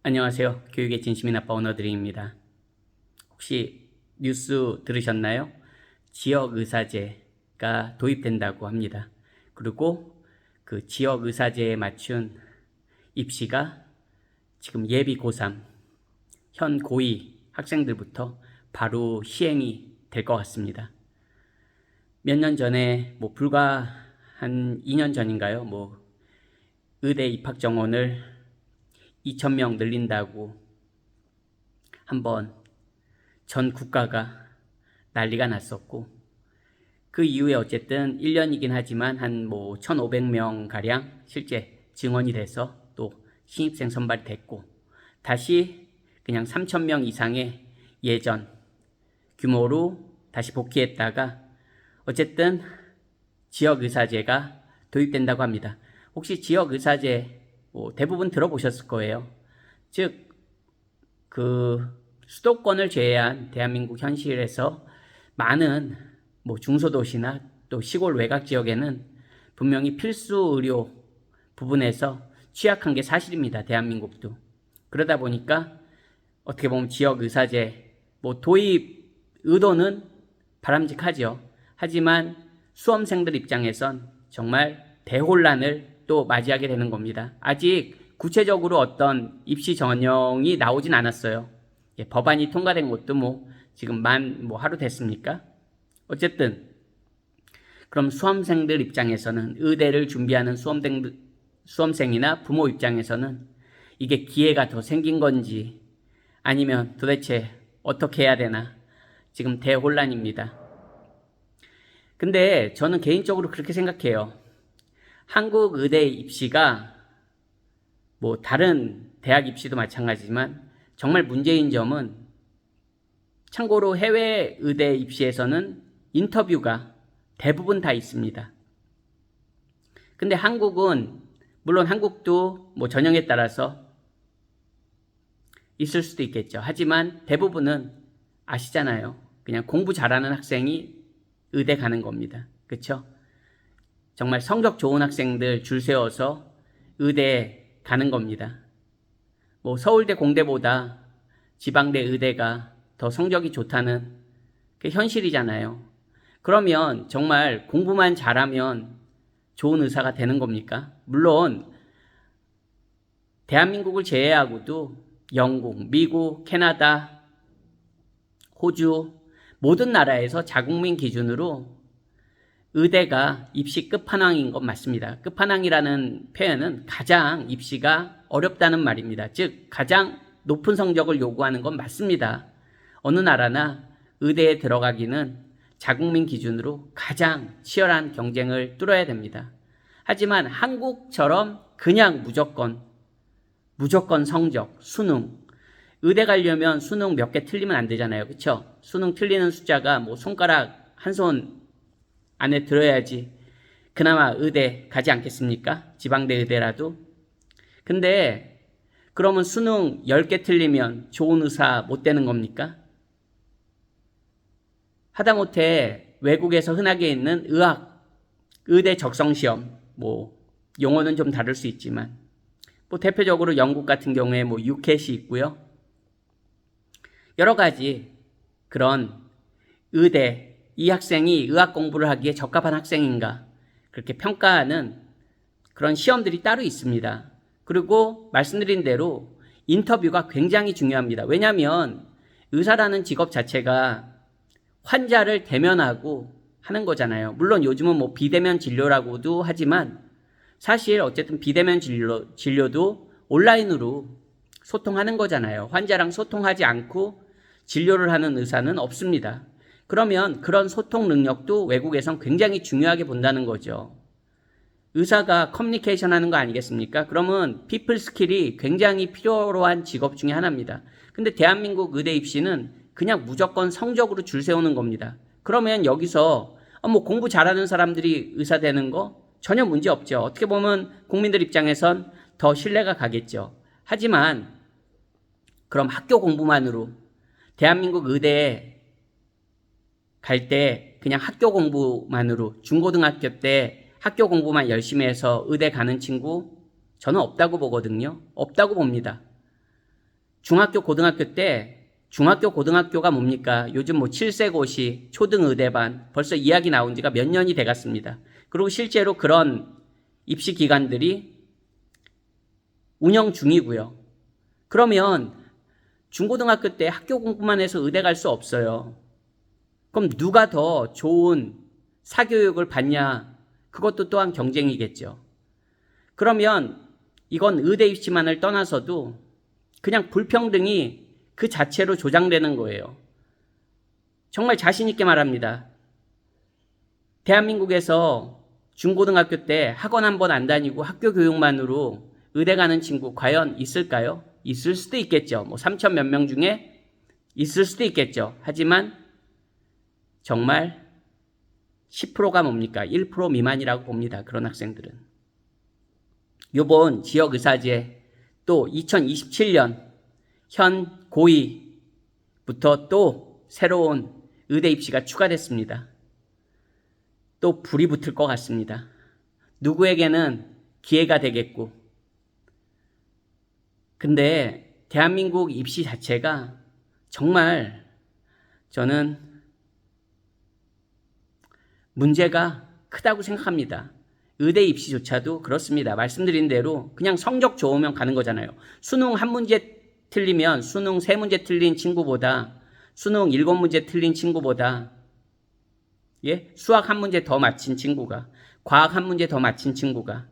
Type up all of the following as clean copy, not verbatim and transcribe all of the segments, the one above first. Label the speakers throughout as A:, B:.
A: 안녕하세요. 교육의 진심인 아빠 오너드림입니다. 혹시 뉴스 들으셨나요? 지역의사제가 도입된다고 합니다. 그리고 그 지역의사제에 맞춘 입시가 지금 예비 고3, 현 고2 학생들부터 바로 시행이 될 것 같습니다. 몇 년 전에 불과 한 2년 전인가요? 의대 입학 정원을 2,000명 늘린다고 한번 전 국가가 난리가 났었고, 그 이후에 어쨌든 1년이긴 하지만 한 1,500명 가량 실제 증원이 돼서 또 신입생 선발이 됐고, 다시 그냥 3,000명 이상의 예전 규모로 다시 복귀했다가 어쨌든 지역의사제가 도입된다고 합니다. 혹시 지역의사제 대부분 들어보셨을 거예요. 즉, 수도권을 제외한 대한민국 현실에서 많은 중소도시나 또 시골 외곽 지역에는 분명히 필수 의료 부분에서 취약한 게 사실입니다. 대한민국도. 그러다 보니까 어떻게 보면 지역의사제 도입 의도는 바람직하죠. 하지만 수험생들 입장에선 정말 대혼란을 또 맞이하게 되는 겁니다. 아직 구체적으로 어떤 입시 전형이 나오진 않았어요. 법안이 통과된 것도 지금 하루 됐습니까? 어쨌든 그럼 수험생들 입장에서는, 의대를 준비하는 수험생이나 부모 입장에서는 이게 기회가 더 생긴 건지 아니면 도대체 어떻게 해야 되나 지금 대혼란입니다. 근데 저는 개인적으로 그렇게 생각해요. 한국 의대 입시가 다른 대학 입시도 마찬가지지만 정말 문제인 점은, 참고로 해외 의대 입시에서는 인터뷰가 대부분 다 있습니다. 근데 한국은, 물론 한국도 전형에 따라서 있을 수도 있겠죠. 하지만 대부분은 아시잖아요. 그냥 공부 잘하는 학생이 의대 가는 겁니다. 그렇죠? 정말 성적 좋은 학생들 줄 세워서 의대 가는 겁니다. 서울대 공대보다 지방대 의대가 더 성적이 좋다는 그 현실이잖아요. 그러면 정말 공부만 잘하면 좋은 의사가 되는 겁니까? 물론 대한민국을 제외하고도 영국, 미국, 캐나다, 호주 모든 나라에서 자국민 기준으로 의대가 입시 끝판왕인 건 맞습니다. 끝판왕이라는 표현은 가장 입시가 어렵다는 말입니다. 즉 가장 높은 성적을 요구하는 건 맞습니다. 어느 나라나 의대에 들어가기는 자국민 기준으로 가장 치열한 경쟁을 뚫어야 됩니다. 하지만 한국처럼 그냥 무조건 성적, 수능, 의대 가려면 수능 몇 개 틀리면 안 되잖아요. 그렇죠? 수능 틀리는 숫자가 손가락 한 손 안에 들어야지 그나마 의대 가지 않겠습니까? 지방대 의대라도. 근데 그러면 수능 10개 틀리면 좋은 의사 못 되는 겁니까? 하다못해 외국에서 흔하게 있는 의대 적성시험, 용어는 좀 다를 수 있지만 대표적으로 영국 같은 경우에 UCAT이 있고요. 여러 가지 그런 의대, 이 학생이 의학 공부를 하기에 적합한 학생인가 그렇게 평가하는 그런 시험들이 따로 있습니다. 그리고 말씀드린 대로 인터뷰가 굉장히 중요합니다. 왜냐하면 의사라는 직업 자체가 환자를 대면하고 하는 거잖아요. 물론 요즘은 비대면 진료라고도 하지만 사실 어쨌든 비대면 진료도 온라인으로 소통하는 거잖아요. 환자랑 소통하지 않고 진료를 하는 의사는 없습니다. 그러면 그런 소통 능력도 외국에선 굉장히 중요하게 본다는 거죠. 의사가 커뮤니케이션 하는 거 아니겠습니까? 그러면 피플 스킬이 굉장히 필요로 한 직업 중에 하나입니다. 근데 대한민국 의대 입시는 그냥 무조건 성적으로 줄 세우는 겁니다. 그러면 여기서 공부 잘하는 사람들이 의사 되는 거 전혀 문제 없죠. 어떻게 보면 국민들 입장에선 더 신뢰가 가겠죠. 하지만 그럼 학교 공부만으로 대한민국 의대에 갈 때 그냥 학교 공부만으로, 중고등학교 때 학교 공부만 열심히 해서 의대 가는 친구 저는 없다고 보거든요. 없다고 봅니다. 중학교, 고등학교 때 중학교, 고등학교가 뭡니까? 요즘 뭐 7세고시, 초등의대반 벌써 이야기 나온 지가 몇 년이 돼갔습니다. 그리고 실제로 그런 입시 기관들이 운영 중이고요. 그러면 중고등학교 때 학교 공부만 해서 의대 갈 수 없어요. 그럼 누가 더 좋은 사교육을 받냐? 그것도 또한 경쟁이겠죠. 그러면 이건 의대 입시만을 떠나서도 그냥 불평등이 그 자체로 조장되는 거예요. 정말 자신 있게 말합니다. 대한민국에서 중고등학교 때 학원 한 번 안 다니고 학교 교육만으로 의대 가는 친구 과연 있을까요? 있을 수도 있겠죠. 뭐 3천 몇 명 중에 있을 수도 있겠죠. 하지만 정말 10%가 뭡니까? 1% 미만이라고 봅니다. 그런 학생들은. 요번 지역의사제 또 2027년 현 고2부터 또 새로운 의대 입시가 추가됐습니다. 또 불이 붙을 것 같습니다. 누구에게는 기회가 되겠고. 근데 대한민국 입시 자체가 정말 저는 문제가 크다고 생각합니다. 의대 입시조차도 그렇습니다. 말씀드린 대로 그냥 성적 좋으면 가는 거잖아요. 수능 한 문제 틀리면 수능 3문제 틀린 친구보다 수능 7문제 틀린 친구보다 수학 한 문제 더 맞힌 친구가 과학 한 문제 더 맞힌 친구가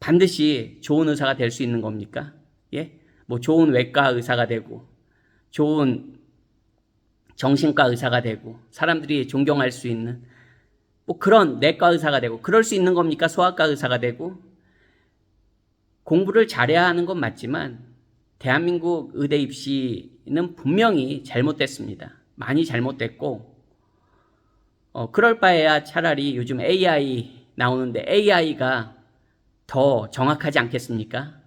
A: 반드시 좋은 의사가 될 수 있는 겁니까? 뭐 좋은 외과 의사가 되고 좋은 정신과 의사가 되고 사람들이 존경할 수 있는 뭐 그런 내과 의사가 되고 그럴 수 있는 겁니까? 소아과 의사가 되고 공부를 잘해야 하는 건 맞지만 대한민국 의대 입시는 분명히 잘못됐습니다. 많이 잘못됐고 그럴 바에야 차라리 요즘 AI 나오는데 AI가 더 정확하지 않겠습니까?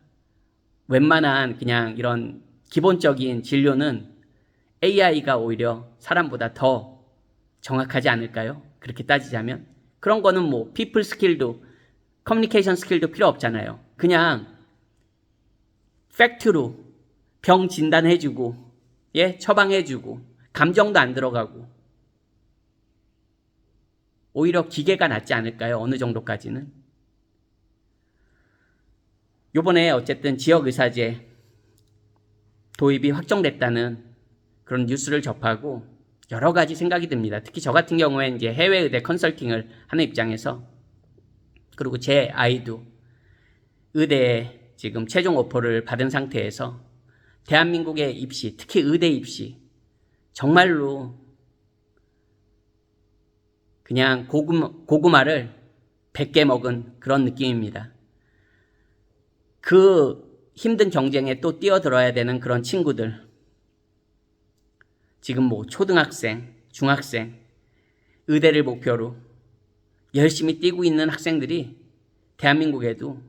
A: 웬만한 그냥 이런 기본적인 진료는 AI가 오히려 사람보다 더 정확하지 않을까요? 그렇게 따지자면. 그런 거는 뭐 피플 스킬도 커뮤니케이션 스킬도 필요 없잖아요. 그냥 팩트로 병 진단해주고 처방해주고 감정도 안 들어가고 오히려 기계가 낫지 않을까요? 어느 정도까지는. 요번에 어쨌든 지역의사제 도입이 확정됐다는 그런 뉴스를 접하고 여러 가지 생각이 듭니다. 특히 저 같은 경우에 이제 해외 의대 컨설팅을 하는 입장에서 그리고 제 아이도 의대에 지금 최종 오퍼를 받은 상태에서 대한민국의 입시, 특히 의대 입시 정말로 그냥 고구마를 100개 먹은 그런 느낌입니다. 그 힘든 경쟁에 또 뛰어들어야 되는 그런 친구들, 지금 뭐 초등학생, 중학생, 의대를 목표로 열심히 뛰고 있는 학생들이 대한민국에도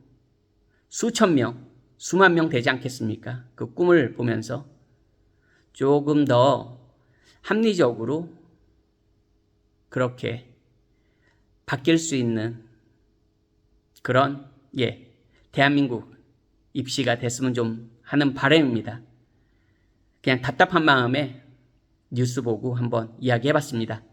A: 수천 명, 수만 명 되지 않겠습니까? 그 꿈을 보면서 조금 더 합리적으로 그렇게 바뀔 수 있는 그런 대한민국 입시가 됐으면 좀 하는 바람입니다. 그냥 답답한 마음에 뉴스 보고 한번 이야기해봤습니다.